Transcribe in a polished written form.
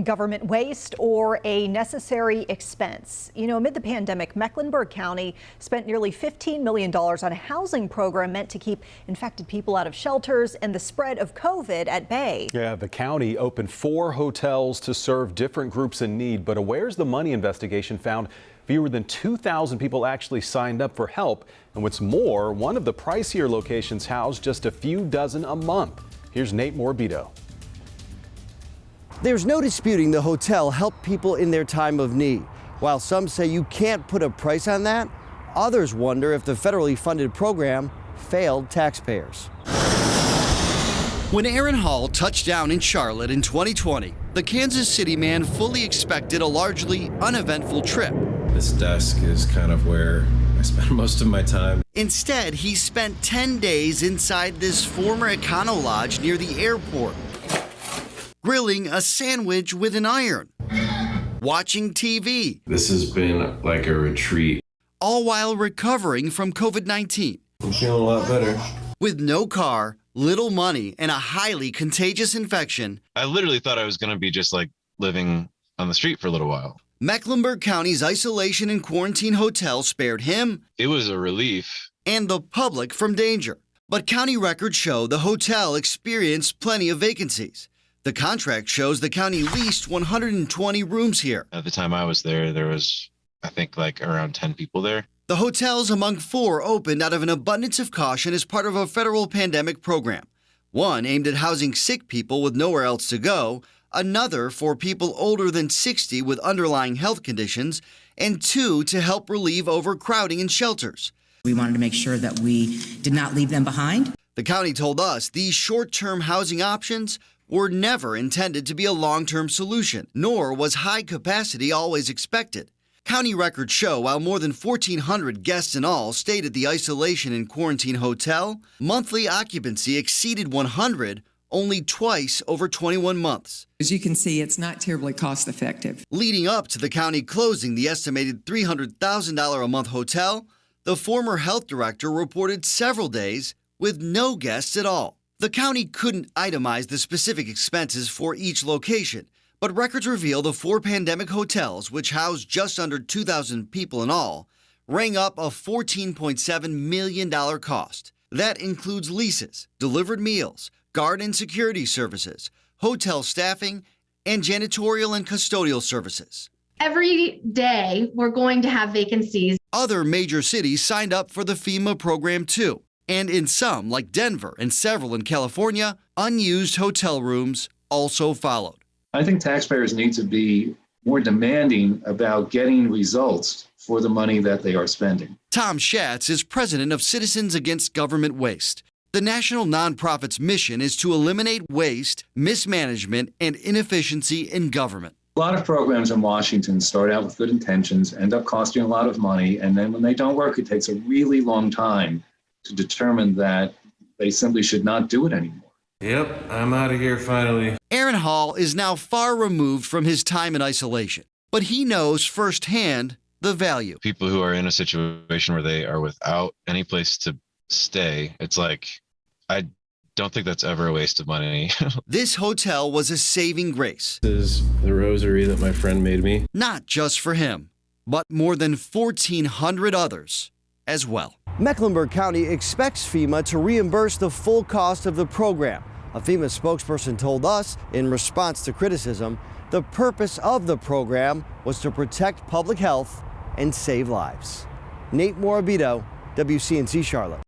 Government waste or a necessary expense? You know, amid the pandemic, Mecklenburg County spent nearly $15 million on a housing program meant to keep infected people out of shelters and the spread of COVID at bay. Yeah, the county opened 4 hotels to serve different groups in need, but a Where's the Money investigation found fewer than 2,000 people actually signed up for help. And what's more, one of the pricier locations housed just a few dozen a month. Here's Nate Morbido. There's no disputing the hotel helped people in their time of need. While some say you can't put a price on that, others wonder if the federally funded program failed taxpayers. When Aaron Hall touched down in Charlotte in 2020, the Kansas City man fully expected a largely uneventful trip. This desk is kind of where I spend most of my time. Instead, he spent 10 days inside this former Econo Lodge near the airport, grilling a sandwich with an iron, watching TV. This has been like a retreat. All while recovering from COVID-19. I'm feeling a lot better. With no car, little money, and a highly contagious infection. I literally thought I was going to be just like living on the street for a little while. Mecklenburg County's isolation and quarantine hotel spared him. It was a relief. And the public from danger. But county records show the hotel experienced plenty of vacancies. The contract shows the county leased 120 rooms here. At the time I was there, there was, I think, like around 10 people there. The hotels among 4 opened out of an abundance of caution as part of a federal pandemic program. One aimed at housing sick people with nowhere else to go, another for people older than 60 with underlying health conditions, and 2 to help relieve overcrowding in shelters. We wanted to make sure that we did not leave them behind. The county told us these short-term housing options were never intended to be a long-term solution, nor was high capacity always expected. County records show while more than 1,400 guests in all stayed at the isolation and quarantine hotel, monthly occupancy exceeded 100 only twice over 21 months. As you can see, it's not terribly cost effective. Leading up to the county closing the estimated $300,000 a month hotel, the former health director reported several days with no guests at all. The county couldn't itemize the specific expenses for each location, but records reveal the 4 pandemic hotels, which housed just under 2,000 people in all, rang up a $14.7 million cost. That includes leases, delivered meals, guard and security services, hotel staffing, and janitorial and custodial services. Every day, we're going to have vacancies. Other major cities signed up for the FEMA program too. And in some, like Denver and several in California, unused hotel rooms also followed. I think taxpayers need to be more demanding about getting results for the money that they are spending. Tom Schatz is president of Citizens Against Government Waste. The national nonprofit's mission is to eliminate waste, mismanagement, and inefficiency in government. A lot of programs in Washington start out with good intentions, end up costing a lot of money, and then when they don't work, it takes a really long time to determine that they simply should not do it anymore. Yep, I'm out of here finally. Aaron Hall is now far removed from his time in isolation, but he knows firsthand the value. People who are in a situation where they are without any place to stay, it's like, I don't think that's ever a waste of money. This hotel was a saving grace. This is the rosary that my friend made me. Not just for him, but more than 1,400 others as well. Mecklenburg County expects FEMA to reimburse the full cost of the program. A FEMA spokesperson told us, in response to criticism, the purpose of the program was to protect public health and save lives. Nate Morbido, WCNC Charlotte.